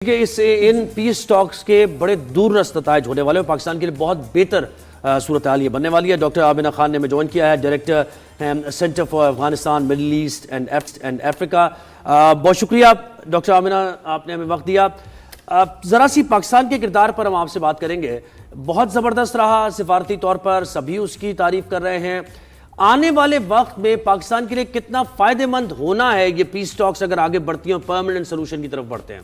کہ ان پیس ٹاکس کے بڑے دور رس نتائج ہونے والے ہیں. پاکستان کے لیے بہت بہتر صورتحال یہ بننے والی ہے. ڈاکٹر آمنہ خان نے ہمیں جوائن کیا ہے, director centre for Afghanistan Middle East and Africa. بہت شکریہ ڈاکٹر آمنہ, آپ نے ہمیں وقت دیا. ذرا سی پاکستان کے کردار پر ہم آپ سے بات کریں گے. بہت زبردست رہا سفارتی طور پر, سبھی اس کی تعریف کر رہے ہیں. آنے والے وقت میں پاکستان کے لیے کتنا فائدہ مند ہونا ہے یہ پیس ٹاکس اگر آگے بڑھتی ہیں, پرماننٹ سولوشن کی طرف بڑھتے ہیں؟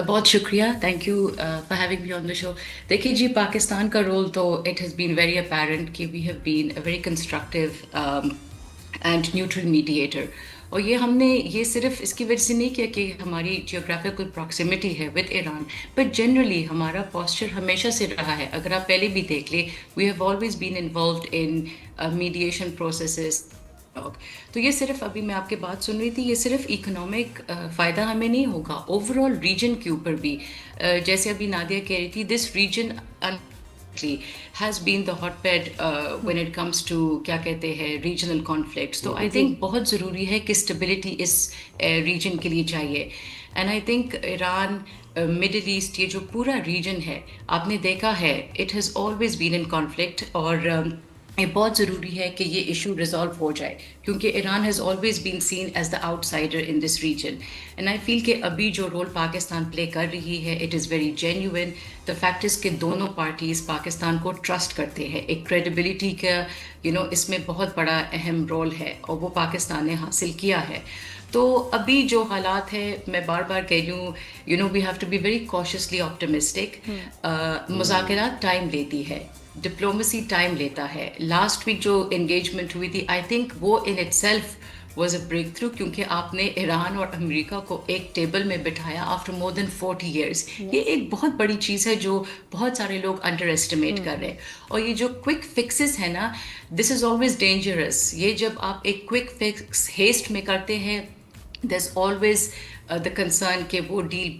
بہت شکریہ, thank you for having me on the show. دیکھیے جی, پاکستان کا رول تو it has been very apparent کہ we have been a very constructive and neutral mediator. اور یہ ہم نے یہ صرف اس کی وجہ سے نہیں کیا کہ ہماری جیوگرافیکل پراکسیمیٹی ہے ود ایران, بٹ جنرلی ہمارا پوسچر ہمیشہ سے رہا ہے. اگر آپ پہلے بھی دیکھ لیں, we have always been involved in mediation processes. تو یہ صرف, ابھی میں آپ کے بات سن رہی تھی, یہ صرف اکنامک فائدہ ہمیں نہیں ہوگا, اوور آل ریجن کے اوپر بھی. جیسے ابھی نادیہ کہہ رہی تھی, this region has been the hotbed when it comes to کیا کہتے ہیں ریجنل کانفلکٹس. تو آئی تھنک بہت ضروری ہے کہ اسٹیبلٹی اس ریجن کے لیے چاہیے. And I think Iran, Middle East, یہ جو پورا ریجن ہے آپ نے دیکھا ہے, it has always been in conflict. اور یہ بہت ضروری ہے کہ یہ ایشو ریزالو ہو جائے, کیونکہ Iran has always been seen as the outsider in this region. And I feel کہ ابھی جو رول پاکستان پلے کر رہی ہے, it is very genuine. The fact is کہ دونوں پارٹیز پاکستان کو ٹرسٹ کرتے ہیں. ایک کریڈیبلٹی کا اس میں بہت بڑا اہم رول ہے, اور وہ پاکستان نے حاصل کیا ہے. تو ابھی جو حالات ہے, میں بار بار کہہ رہی ہوں, we have to be very cautiously optimistic. مذاکرات ٹائم لیتی ہے, ڈپلومسی ٹائم لیتا ہے. لاسٹ ویک جو انگیجمنٹ ہوئی تھی, آئی تھنک وہ in it self was a break through, کیونکہ آپ نے ایران اور امریکہ کو ایک ٹیبل میں بٹھایا آفٹر مور دین 40 ایئرس. یہ ایک بہت بڑی چیز ہے جو بہت سارے لوگ انڈر ایسٹیمیٹ کر رہے ہیں. اور یہ جو کوئک فکسز ہے نا, دس از آلویز ڈینجرس. یہ جب آپ ایک کوئک فکس ہیسٹ میں کرتے ہیں, دیر از آلویز دا کنسرن کہ وہ ڈیل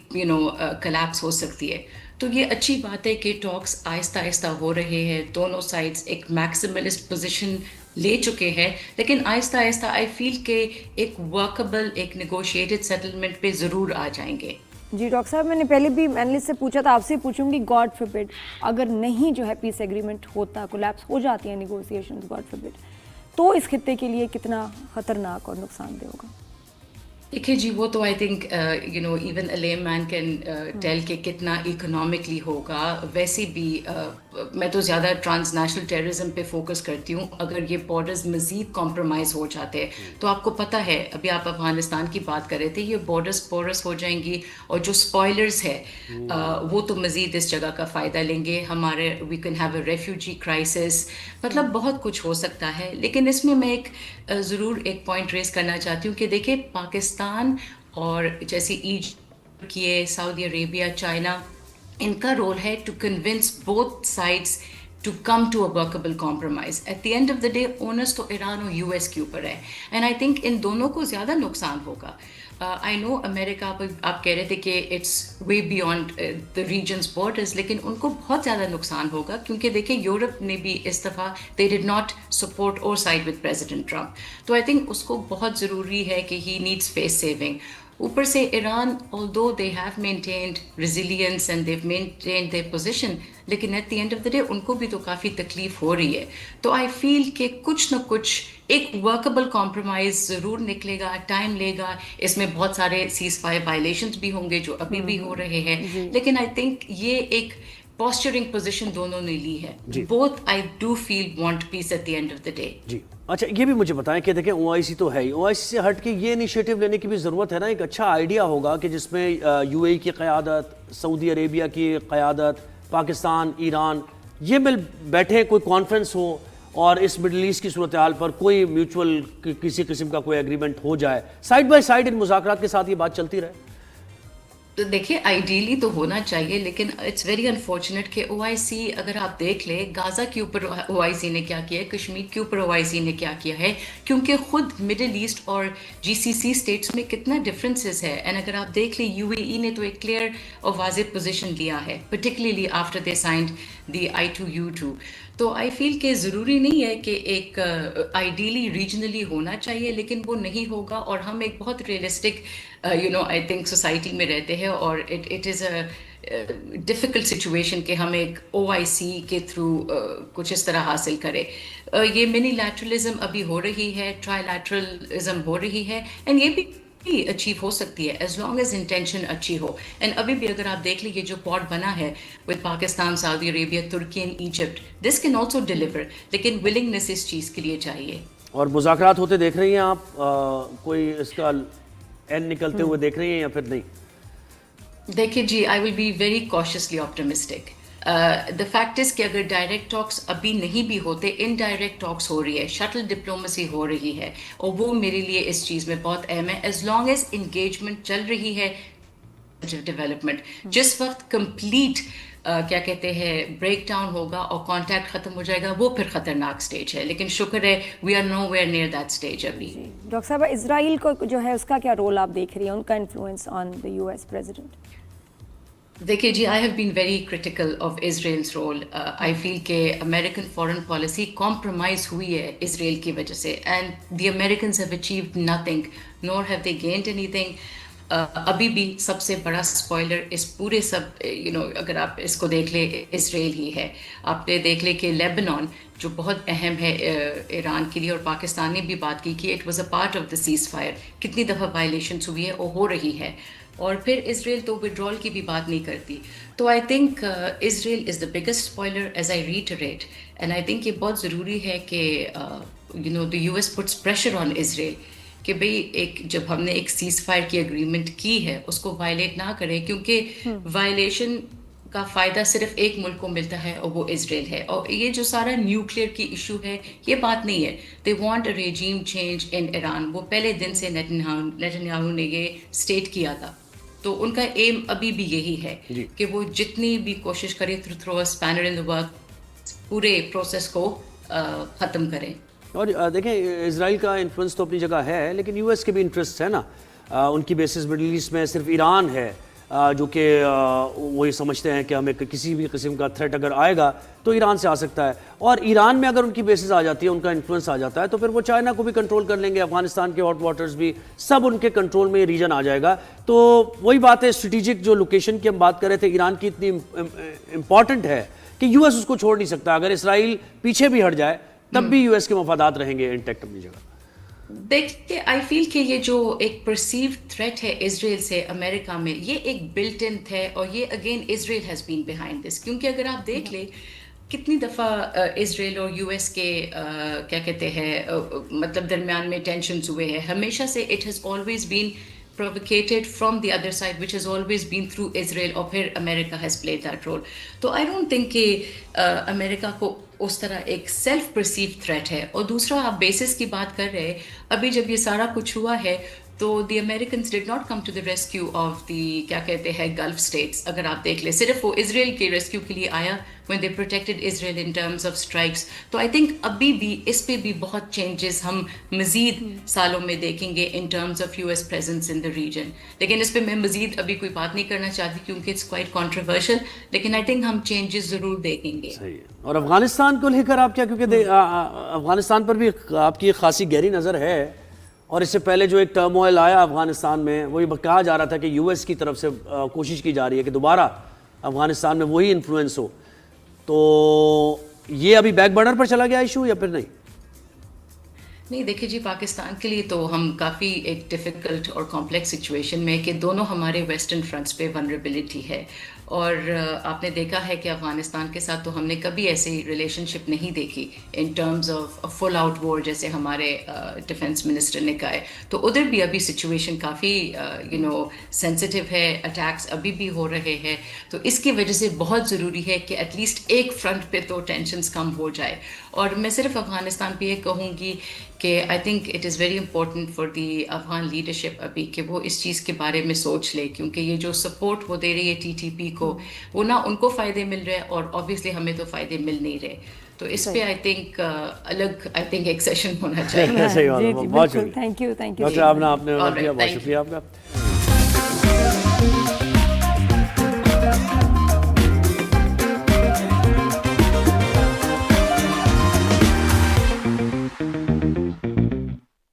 کلیپس ہو سکتی ہے. تو یہ اچھی بات ہے کہ ٹاکس آہستہ آہستہ ہو رہے ہیں. دونوں سائڈس ایک میکسیملسٹ پوزیشن لے چکے ہیں, لیکن آہستہ آہستہ آئی فیل کہ ایک ورکبل, ایک نیگوشیٹڈ سیٹلمنٹ پہ ضرور آ جائیں گے. جی ڈاکٹر صاحب, میں نے پہلے بھی اینالسٹ سے پوچھا تھا, آپ سے پوچھوں گی, گاڈ فوربڈ اگر نہیں جو ہے پیس ایگریمنٹ ہوتا, کولیپس ہو جاتی ہیں نیگوسیشنز, گاڈ فوربڈ, تو اس خطے کے لیے کتنا خطرناک اور نقصان دہ ہوگا؟ دیکھیے جی, وہ تو I think even a layman can tell کہ کتنا اکنامکلی ہوگا. ویسے بھی میں تو زیادہ ٹرانس نیشنل ٹیررزم پہ فوکس کرتی ہوں. اگر یہ بارڈرز مزید کمپرومائز ہو جاتے ہیں, تو آپ کو پتہ ہے, ابھی آپ افغانستان کی بات کر رہے تھے, یہ بارڈرز پورس ہو جائیں گی, اور جو اسپوائلرز ہے وہ تو مزید اس جگہ کا فائدہ لیں گے. ہمارے we can have a refugee crisis, مطلب بہت کچھ ہو سکتا ہے. لیکن اس میں ایک ضرور ایک پوائنٹ ریز کرنا چاہتی ہوں کہ دیکھیں, پاکستان اور جیسے ایجپٹ کیے, سعودی عربیہ, چائنا, ان کا رول ہے to convince both sides to come to a workable compromise. At the end of the day onus تو ایران اور US کے اوپر ہے, اینڈ آئی تھنک ان دونوں کو زیادہ نقصان ہوگا. آئی نو امریکہ, آپ کہہ رہے تھے کہ it's way beyond the region's borders, لیکن ان کو بہت زیادہ نقصان ہوگا, کیونکہ دیکھیں یورپ نے بھی اس دفعہ دے ڈڈ ناٹ سپورٹ اور سائڈ ود پریزیڈنٹ ٹرمپ. تو آئی تھنک اس کو بہت ضروری ہے کہ ہی نیڈس فیس سیونگ. اوپر سے Iran, although they have maintained resilience and they've maintained their position, لیکن at the end of the day ان کو بھی تو کافی تکلیف ہو رہی ہے. تو آئی فیل کہ کچھ نہ کچھ ایک ورکبل کمپرومائز ضرور نکلے گا, ٹائم لے گا. اس میں بہت سارے سیز فائر وائلیشنز بھی ہوں گے جو ابھی بھی ہو رہے ہیں, لیکن آئی تھنک یہ ایک پوسچرنگ پوزیشن دونوں نے لی ہے. Both I do feel want peace at the end of the day. جی اچھا, یہ بھی مجھے بتائیں کہ دیکھیں OIC تو ہے ہی, OIC سے ہٹ کے یہ انیشیٹو لینے کی بھی ضرورت ہے نا. ایک اچھا آئیڈیا ہوگا کہ جس میں UAE کی قیادت, سعودی عربیہ کی قیادت, پاکستان, ایران, یہ مل بیٹھے, کوئی کانفرنس ہو, اور اس مڈل ایسٹ کی صورتحال پر کوئی میوچول کسی قسم کا کوئی ایگریمنٹ ہو جائے. سائڈ بائی سائڈ ان مذاکرات کے ساتھ یہ بات چلتی رہے. تو دیکھیے آئیڈیلی تو ہونا چاہیے, لیکن اٹس ویری انفارچونیٹ کہ OIC اگر آپ دیکھ لیں, غازہ کے اوپر OIC نے کیا کیا ہے, کشمیر کے اوپر OIC نے کیا کیا ہے, کیونکہ خود مڈل ایسٹ اور GCC اسٹیٹس میں کتنا ڈفرینسز ہے. اینڈ اگر آپ دیکھ لیں, UAE نے تو ایک کلیئر اور واضح پوزیشن لیا ہے, particularly after they signed the I2U2. تو آئی فیل کہ ضروری نہیں ہے کہ ایک آئیڈیلی ریجنلی ہونا چاہیے، لیکن وہ نہیں ہوگا، اور ہم ایک بہت ریئلسٹک آئی تھنک سوسائٹی میں رہتے ہیں، اور it is a difficult situation کہ ہم ایک OIC کے تھرو کچھ اس طرح حاصل کرے. یہ منی لیٹرلزم ابھی ہو رہی ہے، ٹرائی لیٹرلزم ہو رہی ہے، اینڈ یہ بھی اچیو ہو سکتی ہے ایز لانگ ایز انٹینشن اچھی ہو. اینڈ ابھی بھی اگر آپ دیکھ لیں یہ جو کوڈ بنا ہے with Pakistan, Saudi Arabia, Turkey and Egypt, this can also deliver, لیکن ولنگنیس اس چیز کے لیے چاہیے. اور مذاکرات ہوتے دیکھ رہی ہیں آپ، کوئی اس کا اینڈ نکلتے ہوئے دیکھ رہی ہیں یا پھر نہیں؟ دیکھیے جی، I will be very cautiously optimistic. The fact is کہ اگر ڈائریکٹ ٹاکس ابھی نہیں بھی ہوتے، ان ڈائریکٹ ٹاکس ہو رہی ہے، شٹل ڈپلومسی ہو رہی ہے، اور وہ میرے لیے اس چیز میں بہت اہم ہے. ایز لانگ ایز انگیجمنٹ چل رہی ہے، ڈیولپمنٹ جس وقت کمپلیٹ کیا کہتے ہیں بریک ڈاؤن ہوگا اور کانٹیکٹ ختم ہو جائے گا، وہ پھر خطرناک سٹیج ہے. لیکن شکر ہے we are nowhere near that stage ابھی. ڈاکٹر صاحبہ، اسرائیل کو جو ہے اس کا کیا رول آپ دیکھ رہی ہیں، ان کا influence on the US president? دیکھیے جی، I have been very critical of Israel's role. I feel کہ امریکن فارن پالیسی کمپرومائز ہوئی ہے اسرائیل کی وجہ سے، and the Americans have achieved nothing nor have they gained anything. ابھی بھی سب سے بڑا اسپوائلر اس پورے سب اگر آپ اس کو دیکھ لیں اسرائیل ہی ہے. آپ نے دیکھ لیں کہ لیبنان جو بہت اہم ہے ایران کے لیے، اور پاکستان نے بھی بات کی کہ it was a part of the cease fire, کتنی دفعہ وائلیشنس ہوئی ہے اور ہو رہی ہے. اور پھر اسرائیل تو ودرول کی بھی بات نہیں کرتی. تو I think Israel is the biggest spoiler as I reiterate, and I think یہ بہت ضروری ہے کہ دا US puts pressure on اسرائیل کہ بھئی ایک جب ہم نے ایک سیز فائر کی اگریمنٹ کی ہے اس کو وائلیٹ نہ کرے، کیونکہ وائلیشن کا فائدہ صرف ایک ملک کو ملتا ہے اور وہ اسرائیل ہے. اور یہ جو سارا نیوکلیئر کی ایشو ہے، یہ بات نہیں ہے. They want a regime change in Iran. وہ پہلے دن سے نیتنیاہو نے یہ اسٹیٹ کیا تھا. تو ان کا ایم ابھی بھی یہی ہے کہ وہ جتنی بھی کوشش کرے throw a spanner in the work, پورے پروسیس کو ختم کریں. اور دیکھیں، اسرائیل کا انفلوئنس تو اپنی جگہ ہے، لیکن US کے بھی انٹرسٹ ہے نا. ان کی بیسز مڈل ایسٹ میں صرف ایران ہے جو کہ وہ یہ سمجھتے ہیں کہ ہمیں کسی بھی قسم کا تھریٹ اگر آئے گا تو ایران سے آ سکتا ہے. اور ایران میں اگر ان کی بیسز آ جاتی ہے، ان کا انفلوئنس آ جاتا ہے، تو پھر وہ چائنا کو بھی کنٹرول کر لیں گے، افغانستان کے ہاٹ واٹرز بھی سب ان کے کنٹرول میں یہ ریجن آ جائے گا. تو وہی بات ہے، اسٹریٹجک جو لوکیشن کی ہم بات کر رہے تھے، ایران کی اتنی امپورٹنٹ ہے کہ US اس کو چھوڑ نہیں سکتا. اگر اسرائیل پیچھے بھی ہٹ جائے تب بھی US کے مفادات رہیں گے انٹیکٹ اپنی جگہ. دیکھیے، آئی فیل کہ یہ جو ایک پرسیوڈ تھریٹ ہے اسرائیل سے امریکہ میں، یہ ایک بلٹ ان ہے، اور یہ again Israel has been behind this. کیونکہ اگر آپ دیکھ لیں کتنی دفعہ اسرائیل اور US کے کیا کہتے ہیں مطلب درمیان میں ٹینشنز ہوئے ہیں، ہمیشہ سے it has always been provocated from the other side, which has always been through Israel, اور پھر America has played that role. تو I don't think کہ امریکہ کو اس طرح ایک سیلف پرسیو تھریٹ ہے. اور دوسرا، آپ بیسس کی بات کر رہے، ابھی جب یہ سارا کچھ ہوا ہے تو the Americans did not come to the rescue of the کیا کہتے ہیں گلف اسٹیٹس. اگر آپ دیکھ لیں صرف وہ اسرائیل کے ریسکیو کے لیے آیا when they protected Israel in terms of strikes. تو I think ابھی بھی اس پہ بھی بہت چینجز ہم مزید سالوں میں دیکھیں گے in terms of US presence in the region. لیکن اس پہ میں مزید ابھی کوئی بات نہیں کرنا چاہتی کیونکہ it's quite controversial, لیکن I think ہم چینجز ضرور دیکھیں گے. صحیح. اور افغانستان کو لے کر آپ کیا، کیونکہ افغانستان پر بھی آپ کی خاصی گہری نظر ہے، اور اس سے پہلے جو ایک ٹرموائل آیا افغانستان میں، وہی کہا جا رہا تھا کہ US کی طرف سے کوشش کی جا رہی ہے کہ دوبارہ افغانستان میں وہی انفلوئنس ہو. تو یہ ابھی بیک برنر پر چلا گیا ایشو یا پھر نہیں؟ نہیں، دیکھیے جی، پاکستان کے لیے تو ہم کافی ایک ڈیفیکلٹ اور کمپلیکس سچویشن میں کہ دونوں ہمارے ویسٹرن فرنٹس پہ ونریبلٹی ہے. اور آپ نے دیکھا ہے کہ افغانستان کے ساتھ تو ہم نے کبھی ایسی ریلیشن شپ نہیں دیکھی in terms of full out war, جیسے ہمارے ڈیفینس منسٹر نے کہا ہے. تو ادھر بھی ابھی سچویشن کافی سینسٹیو ہے، اٹیکس ابھی بھی ہو رہے ہیں. تو اس کی وجہ سے بہت ضروری ہے کہ ایٹ لیسٹ ایک فرنٹ پہ تو ٹینشنز کم ہو جائے. اور میں صرف افغانستان پہ یہ کہوں گی کہ I think it is very important for the Afghan leadership ابھی کہ وہ اس چیز کے بارے میں سوچ لے، کیونکہ یہ جو سپورٹ وہ دے رہی ہے TTP کو، وہ نہ ان کو فائدے مل رہے اور اوبیسلی ہمیں تو فائدے مل نہیں رہے. تو اس پہ آئی تھنک ایک سیشن ہونا چاہیے. بہت شکریہ. Thank you. ڈاکٹر آمنہ، آپ نے بہت شکریہ آپ کا.